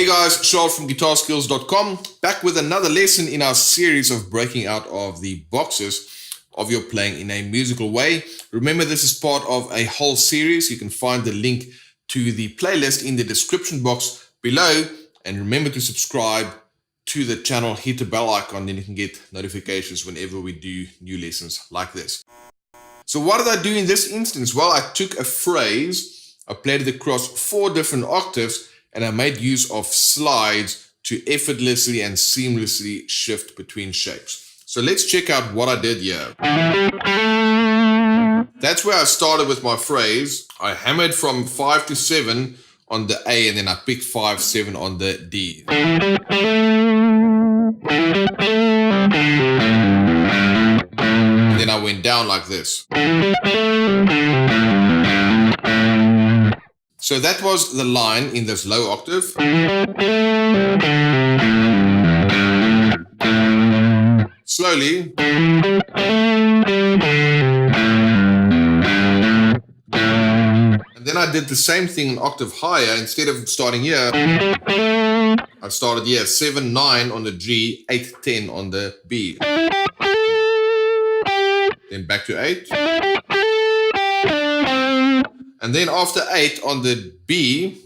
Hey guys, Charles from GuitarSkills.com, back with another lesson in our series of breaking out of the boxes of your playing in a musical way. Remember, this is part of a whole series. You can find the link to the playlist in the description box below. And remember to subscribe to the channel, hit the bell icon, then you can get notifications whenever we do new lessons like this. So what did I do in this instance? Well, I took a phrase, I played it across 4 different octaves, and I made use of slides to effortlessly and seamlessly shift between shapes. So let's check out what I did here. That's where I started with my phrase. I hammered from 5 to 7 on the A, and then I picked 5, 7 on the D. And then I went down like this. So that was the line in this low octave. Slowly. And then I did the same thing an octave higher. Instead of starting here, I started here, 7, 9 on the G, 8, 10 on the B. Then back to 8. And then after 8 on the B,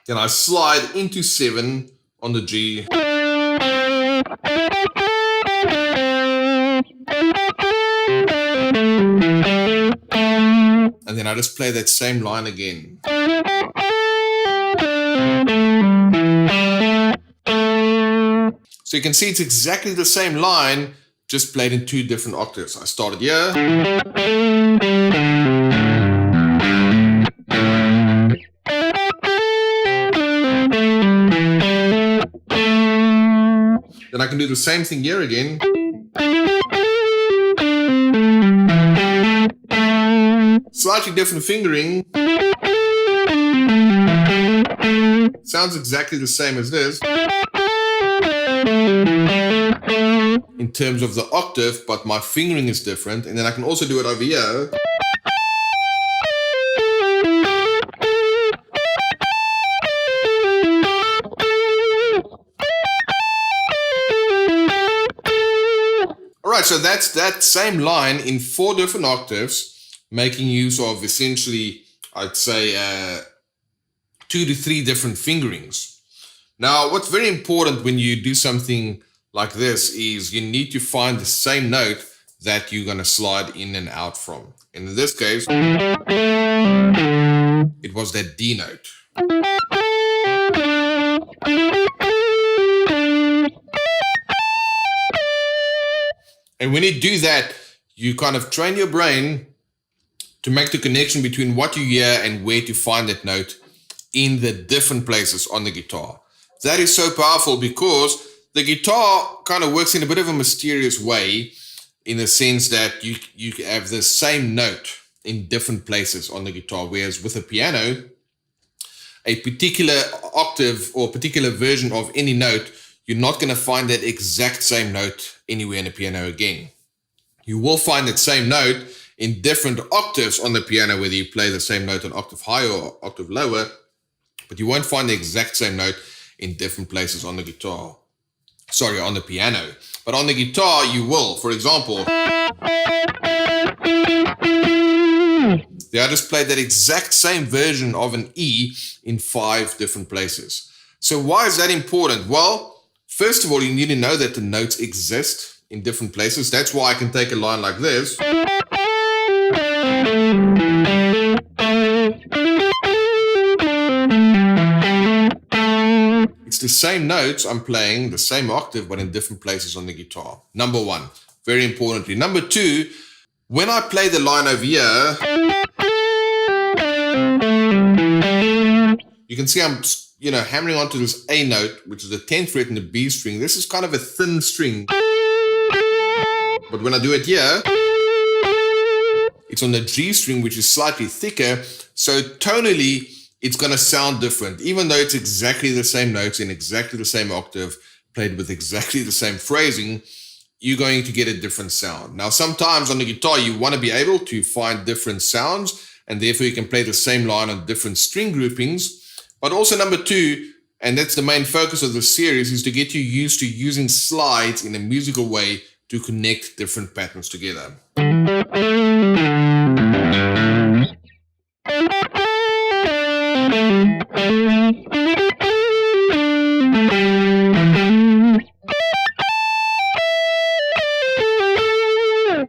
then I slide into 7 on the G. And then I just play that same line again. So you can see it's exactly the same line, just played in 2 different octaves. I started here. Then I can do the same thing here again. Slightly different fingering. Sounds exactly the same as this in terms of the octave, but my fingering is different. And then I can also do it over here. Alright, so that's that same line in 4 different octaves, making use of essentially, I'd say, 2 to 3 different fingerings. Now, what's very important when you do something like this is you need to find the same note that you're going to slide in and out from. And in this case, it was that D note. And when you do that, you kind of train your brain to make the connection between what you hear and where to find that note in the different places on the guitar. That is so powerful because the guitar kind of works in a bit of a mysterious way, in the sense that you have the same note in different places on the guitar, whereas with a piano, a particular octave or particular version of any note, you're not going to find that exact same note anywhere in a piano again. You will find that same note in different octaves on the piano, whether you play the same note an octave higher or octave lower, but you won't find the exact same note in different places on the guitar. Sorry, on the piano. But on the guitar, you will. For example, there I just played that exact same version of an E in 5 different places. So why is that important? Well, first of all, you need to know that the notes exist in different places. That's why I can take a line like this. It's the same notes I'm playing, the same octave, but in different places on the guitar. Number 1, very importantly. Number 2, when I play the line over here, you can see I'm hammering onto this A note, which is the 10th fret in the B string. This is kind of a thin string. But when I do it here, it's on the G string, which is slightly thicker. So tonally, it's going to sound different. Even though it's exactly the same notes in exactly the same octave, played with exactly the same phrasing, you're going to get a different sound. Now, sometimes on the guitar, you want to be able to find different sounds, and therefore you can play the same line on different string groupings. But also number 2, and that's the main focus of the series, is to get you used to using slides in a musical way to connect different patterns together.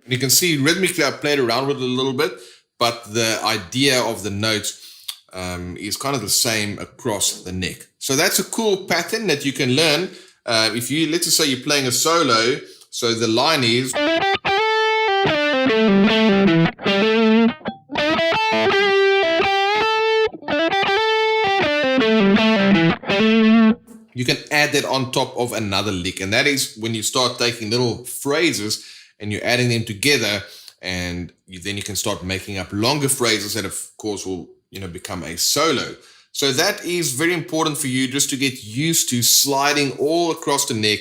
You can see rhythmically I played around with it a little bit, but the idea of the notes is kind of the same across the neck. So that's a cool pattern that you can learn. If you, let's just say you're playing a solo, so the line is, you can add that on top of another lick, and that is when you start taking little phrases and you're adding them together, and then you can start making up longer phrases that of course will become a solo. So that is very important for you, just to get used to sliding all across the neck,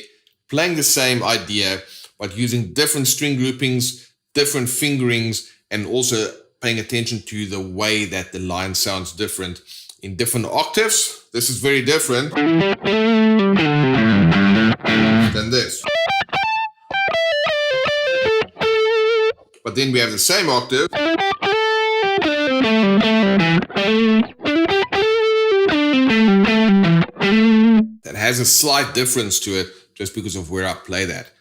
playing the same idea, but using different string groupings, different fingerings, and also paying attention to the way that the line sounds different in different octaves. This is very different than this. But then we have the same octave that has a slight difference to it just because of where I play that.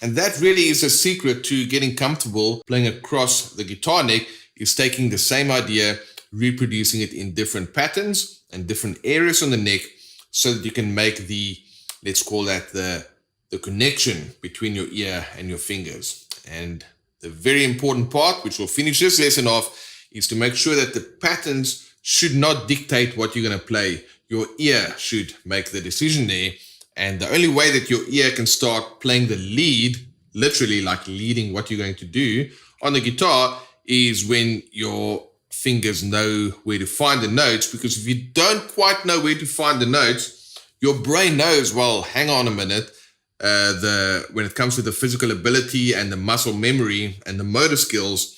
And that really is a secret to getting comfortable playing across the guitar neck, is taking the same idea, reproducing it in different patterns and different areas on the neck, so that you can make the, let's call that the connection between your ear and your fingers. And the very important part, which will finish this lesson off, is to make sure that the patterns should not dictate what you're going to play. Your ear should make the decision there. And the only way that your ear can start playing the lead, literally like leading what you're going to do on the guitar, is when your fingers know where to find the notes. Because if you don't quite know where to find the notes, your brain knows, well, hang on a minute, when it comes to the physical ability and the muscle memory and the motor skills,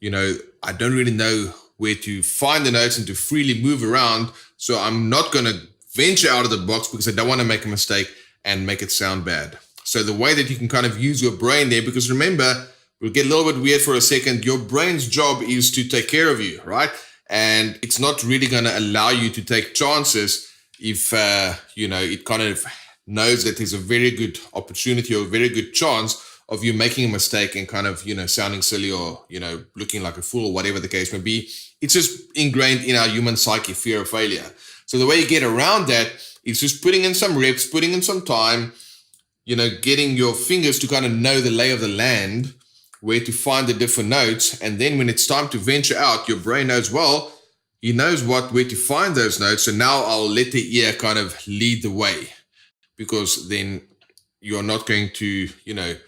I don't really know where to find the notes and to freely move around. So I'm not going to venture out of the box because I don't want to make a mistake and make it sound bad. So the way that you can kind of use your brain there, because remember, we'll get a little bit weird for a second. Your brain's job is to take care of you, right? And it's not really going to allow you to take chances if, it kind of knows that there's a very good opportunity or a very good chance of you making a mistake and kind of, sounding silly or, looking like a fool or whatever the case may be. It's just ingrained in our human psyche, fear of failure. So the way you get around that is just putting in some reps, putting in some time, getting your fingers to kind of know the lay of the land, where to find the different notes. And then when it's time to venture out, your brain knows, well, he knows where to find those notes. So now I'll let the ear kind of lead the way, because then you're not going to,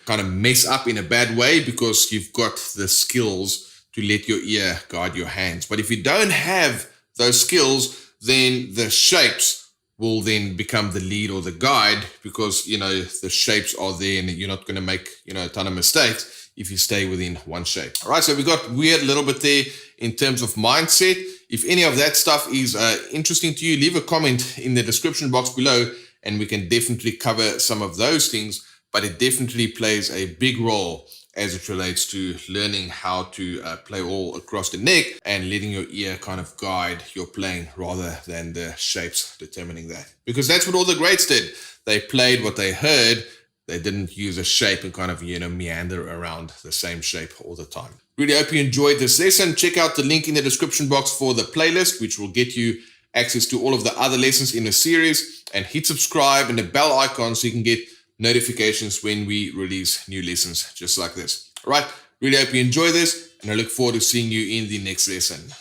kind of mess up in a bad way, because you've got the skills to let your ear guide your hands. But if you don't have those skills, then the shapes will then become the lead or the guide, because, the shapes are there and you're not going to make, a ton of mistakes if you stay within one shape. All right, so we got weird a little bit there in terms of mindset. If any of that stuff is interesting to you, leave a comment in the description box below, and we can definitely cover some of those things. But it definitely plays a big role as it relates to learning how to play all across the neck and letting your ear kind of guide your playing rather than the shapes determining that. Because that's what all the greats did. They played what they heard. They didn't use a shape and kind of, meander around the same shape all the time. Really hope you enjoyed this lesson. Check out the link in the description box for the playlist, which will get you access to all of the other lessons in the series, and hit subscribe and the bell icon so you can get notifications when we release new lessons just like this. All right, really hope you enjoy this, and I look forward to seeing you in the next lesson.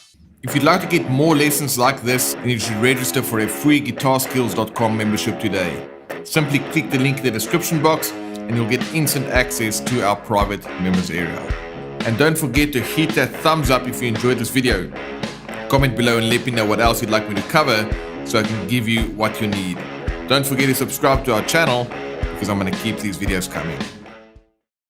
If you'd like to get more lessons like this, then you should register for a free GuitarSkills.com membership today. Simply click the link in the description box and you'll get instant access to our private members area. And don't forget to hit that thumbs up if you enjoyed this video. Comment below and let me know what else you'd like me to cover so I can give you what you need. Don't forget to subscribe to our channel, because I'm going to keep these videos coming.